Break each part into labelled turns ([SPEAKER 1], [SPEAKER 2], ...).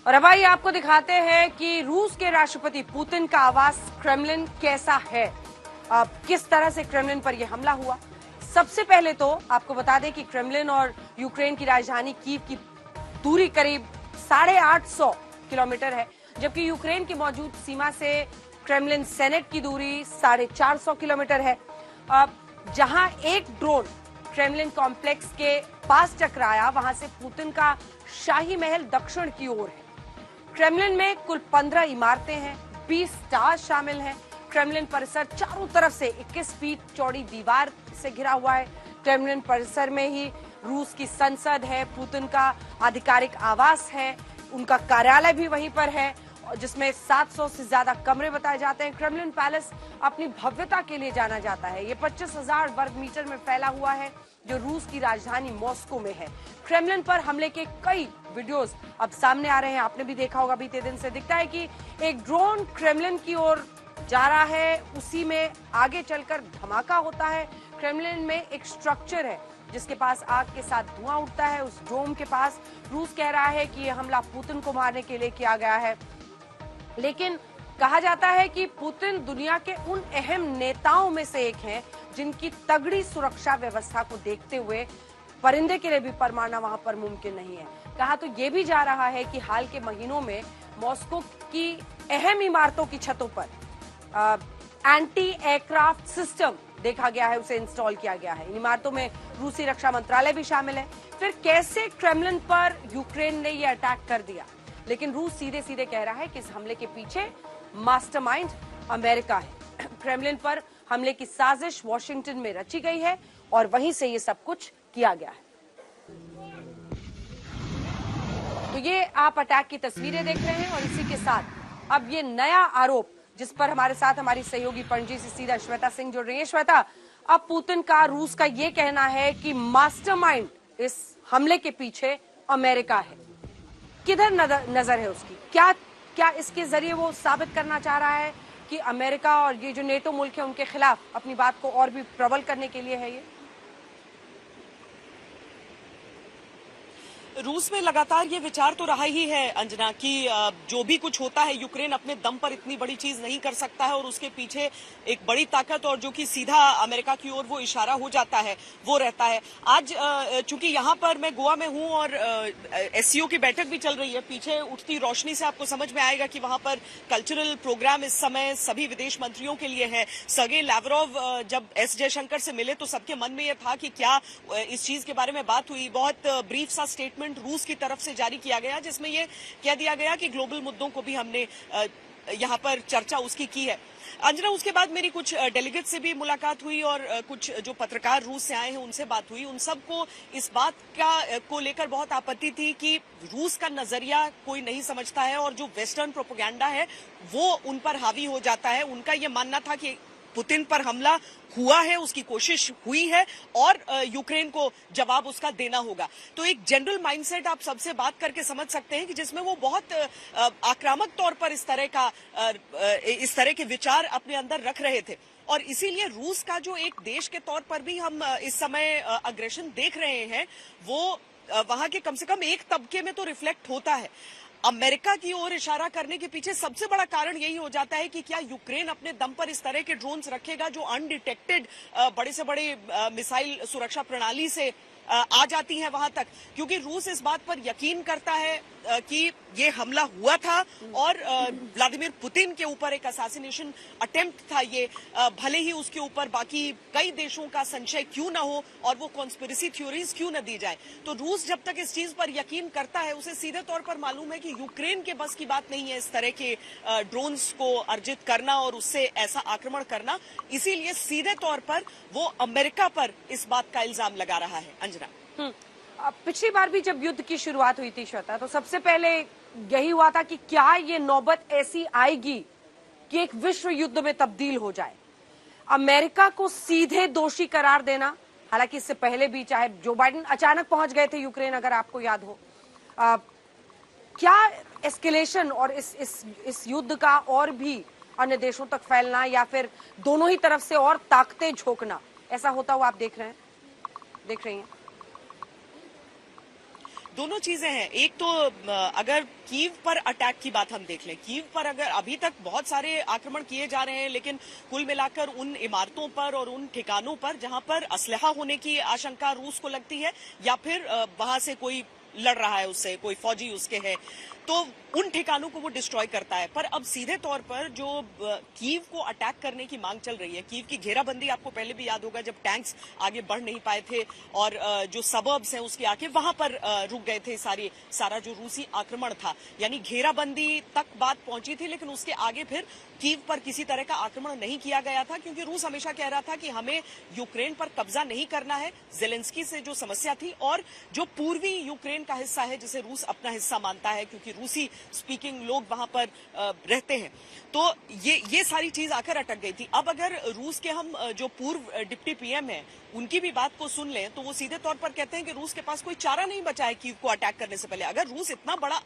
[SPEAKER 1] और अब आइए आपको दिखाते हैं कि रूस के राष्ट्रपति पुतिन का आवास क्रेमलिन कैसा है। किस तरह से क्रेमलिन पर यह हमला हुआ। सबसे पहले तो आपको बता दें कि क्रेमलिन और यूक्रेन की राजधानी कीव की दूरी करीब 850 किलोमीटर है, जबकि यूक्रेन की मौजूद सीमा से क्रेमलिन सेनेट की दूरी 450 किलोमीटर है। जहां एक ड्रोन क्रेमलिन कॉम्प्लेक्स के पास टकराया, वहां से पुतिन का शाही महल दक्षिण की ओर है। क्रेमलिन में कुल 15 इमारतें हैं, 20 टावर शामिल हैं। क्रेमलिन परिसर चारों तरफ से 21 फीट चौड़ी दीवार से घिरा हुआ है। क्रेमलिन परिसर में ही रूस की संसद है, पुतिन का आधिकारिक आवास है, उनका कार्यालय भी वहीं पर है, जिसमें 700 से ज्यादा कमरे बताए जाते हैं। क्रेमलिन पैलेस अपनी भव्यता के लिए जाना जाता है। ये 25,000 वर्ग मीटर में फैला हुआ है, जो रूस की राजधानी मॉस्को में है। क्रेमलिन पर हमले के कई वीडियोस अब सामने आ रहे हैं। आपने भी देखा होगा, बीते दिन से दिखता है कि एक ड्रोन क्रेमलिन की ओर जा रहा है, उसी में आगे चलकर धमाका होता है। क्रेमलिन में एक स्ट्रक्चर है जिसके पास आग के साथ धुआं उठता है। उस डोम के पास रूस कह रहा है कि यह हमला पुतिन को मारने के लिए किया गया है, लेकिन कहा जाता है कि पुतिन दुनिया के उन अहम नेताओं में से एक हैं जिनकी तगड़ी सुरक्षा व्यवस्था को देखते हुए परिंदे के लिए भी पर मारना वहां पर मुमकिन नहीं है। कहा तो यह भी जा रहा है कि हाल के महीनों में मॉस्को की अहम इमारतों की छतों पर एंटी एयरक्राफ्ट सिस्टम देखा गया है, उसे इंस्टॉल किया गया है। इन इमारतों में रूसी रक्षा मंत्रालय भी शामिल है। फिर कैसे क्रेमलिन पर यूक्रेन ने यह अटैक कर दिया, लेकिन रूस सीधे सीधे कह रहा है कि इस हमले के पीछे मास्टरमाइंड अमेरिका है। क्रेमलिन पर हमले की साजिश वॉशिंगटन में रची गई है और वहीं से ये सब कुछ किया गया है। तो ये आप अटैक की तस्वीरें देख रहे हैं और इसी के साथ अब ये नया आरोप, जिस पर हमारे साथ हमारी सहयोगी पणजी से सीधा श्वेता सिंह जुड़ रही है। श्वेता, अब पुतिन का रूस का ये कहना है कि मास्टरमाइंड इस हमले के पीछे अमेरिका है। किधर नजर है उसकी? क्या इसके जरिए वो साबित करना चाह रहा है कि अमेरिका और ये जो नेटो मुल्क है उनके खिलाफ अपनी बात को और भी प्रबल करने के लिए है ये?
[SPEAKER 2] रूस में लगातार ये विचार तो रहा ही है अंजना कि जो भी कुछ होता है यूक्रेन अपने दम पर इतनी बड़ी चीज नहीं कर सकता है और उसके पीछे एक बड़ी ताकत और जो कि सीधा अमेरिका की ओर वो इशारा हो जाता है वो रहता है। आज चूंकि यहाँ पर मैं गोवा में हूँ और एससीओ की बैठक भी चल रही है, पीछे उठती रोशनी से आपको समझ में आएगा कि वहां पर कल्चरल प्रोग्राम इस समय सभी विदेश मंत्रियों के लिए है। सर्गेई लैवरोव जब एस जयशंकर से मिले तो सबके मन में यह था कि क्या इस चीज के बारे में बात हुई। बहुत ब्रीफ सा स्टेटमेंट रूस की तरफ से जारी किया गया जिसमें यह कह दिया गया कि ग्लोबल मुद्दों को भी हमने यहां पर चर्चा उसकी की है। अंजना, उसके बाद मेरी कुछ डेलीगेट से भी मुलाकात हुई और कुछ जो पत्रकार रूस से आए हैं उनसे बात हुई। उन सबको इस बात को लेकर बहुत आपत्ति थी कि रूस का नजरिया कोई नहीं समझता है और जो वेस्टर्न प्रोपेगेंडा है वो उन पर हावी हो जाता है। उनका यह मानना था कि पुतिन पर हमला हुआ है, उसकी कोशिश हुई है और यूक्रेन को जवाब उसका देना होगा। तो एक जनरल माइंडसेट आप सबसे बात करके समझ सकते हैं कि जिसमें वो बहुत आक्रामक तौर पर इस तरह के विचार अपने अंदर रख रहे थे और इसीलिए रूस का जो एक देश के तौर पर भी हम इस समय अग्रेशन देख रहे हैं वो वहां के कम से कम एक तबके में तो रिफ्लेक्ट होता है। अमेरिका की ओर इशारा करने के पीछे सबसे बड़ा कारण यही हो जाता है कि क्या यूक्रेन अपने दम पर इस तरह के ड्रोन्स रखेगा जो अनडिटेक्टेड बड़े से बड़े मिसाइल सुरक्षा प्रणाली से आ जाती हैं वहां तक, क्योंकि रूस इस बात पर यकीन करता है कि ये हमला हुआ था और व्लादिमीर पुतिन के ऊपर एक असैसिनेशन अटेम्प्ट था ये, भले ही उसके ऊपर बाकी कई देशों का संशय क्यों न हो और वो कॉन्स्पिरेसी थ्योरीज क्यों न दी जाए। तो रूस जब तक इस चीज पर यकीन करता है उसे सीधे तौर पर मालूम है कि यूक्रेन के बस की बात नहीं है इस तरह के ड्रोन्स को अर्जित करना और उससे ऐसा आक्रमण करना, इसीलिए सीधे तौर पर वो अमेरिका पर इस बात का इल्जाम लगा रहा है। अंजना,
[SPEAKER 1] पिछली बार भी जब युद्ध की शुरुआत हुई थी श्वेता, तो सबसे पहले यही हुआ था कि क्या ये नौबत ऐसी आएगी कि एक विश्व युद्ध में तब्दील हो जाए। अमेरिका को सीधे दोषी करार देना, हालांकि इससे पहले भी चाहे जो बाइडेन अचानक पहुंच गए थे यूक्रेन, अगर आपको याद हो, क्या एस्केलेशन और इस युद्ध का और भी अन्य देशों तक फैलना या फिर दोनों ही तरफ से और ताकतें झोंकना, ऐसा होता हुआ आप देख रही हैं?
[SPEAKER 2] दोनों चीजें हैं। एक तो अगर कीव पर अटैक की बात हम देख लें, कीव पर अगर अभी तक बहुत सारे आक्रमण किए जा रहे हैं, लेकिन कुल मिलाकर उन इमारतों पर और उन ठिकानों पर जहां पर असलहा होने की आशंका रूस को लगती है या फिर वहां से कोई लड़ रहा है उससे, कोई फौजी उसके है, तो उन ठिकानों को वो डिस्ट्रॉय करता है। पर अब सीधे तौर पर जो कीव को अटैक करने की मांग चल रही है, कीव की घेराबंदी आपको पहले भी याद होगा जब टैंक्स आगे बढ़ नहीं पाए थे और जो सबर्ब्स हैं उसके आगे वहां पर रुक गए थे सारा जो रूसी आक्रमण था, यानी घेराबंदी तक बात पहुंची थी, लेकिन उसके आगे फिर कीव पर किसी तरह का आक्रमण नहीं किया गया था, क्योंकि रूस हमेशा कह रहा था कि हमें यूक्रेन पर कब्जा नहीं करना है। जेलेंस्की से जो समस्या थी और जो पूर्वी यूक्रेन का हिस्सा है जिसे रूस अपना हिस्सा मानता है क्योंकि रूसी स्पीकिंग लोग वहां पर रहते हैं, तो ये सारी चीज आकर अटक गई थी। अब अगर रूस के हम जो पूर्व डिप्टी पीएम हैं उनकी भी बात को सुन लें तो वो सीधे तौर पर कहते हैं कि रूस के पास कोई चारा नहीं बचा है कीव को अटैक करने से पहले। अगर रूस इतना बड़ा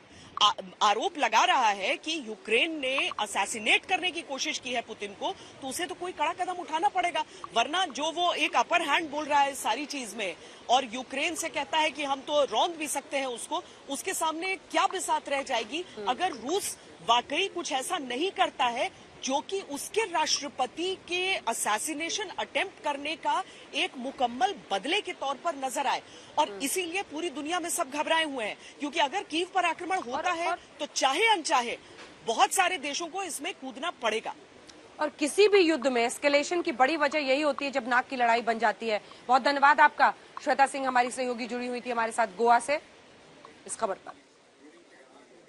[SPEAKER 2] आरोप लगा रहा है कि यूक्रेन ने असैसिनेट करने की कोशिश की है पुतिन को, तो उसे तो कोई कड़ा कदम उठाना पड़ेगा, वरना जो वो एक अपर हैंड बोल रहा है सारी चीज में और यूक्रेन से कहता है कि हम तो रौंद भी सकते हैं उसको, उसके सामने क्या बिसात रह जाएगी अगर रूस वाकई कुछ ऐसा नहीं करता है जो कि उसके राष्ट्रपति के असैसिनेशन अटेम्प्ट करने का एक मुकम्मल बदले के तौर पर नजर आए। और इसीलिए पूरी दुनिया में सब घबराए हुए हैं, क्योंकि अगर कीव पर आक्रमण होता है तो चाहे अनचाहे बहुत सारे देशों को इसमें कूदना पड़ेगा।
[SPEAKER 1] और किसी भी युद्ध में एस्केलेशन की बड़ी वजह यही होती है जब नाक की लड़ाई बन जाती है। बहुत धन्यवाद आपका। श्वेता सिंह हमारी सहयोगी जुड़ी हुई थी हमारे साथ गोवा से इस खबर पर।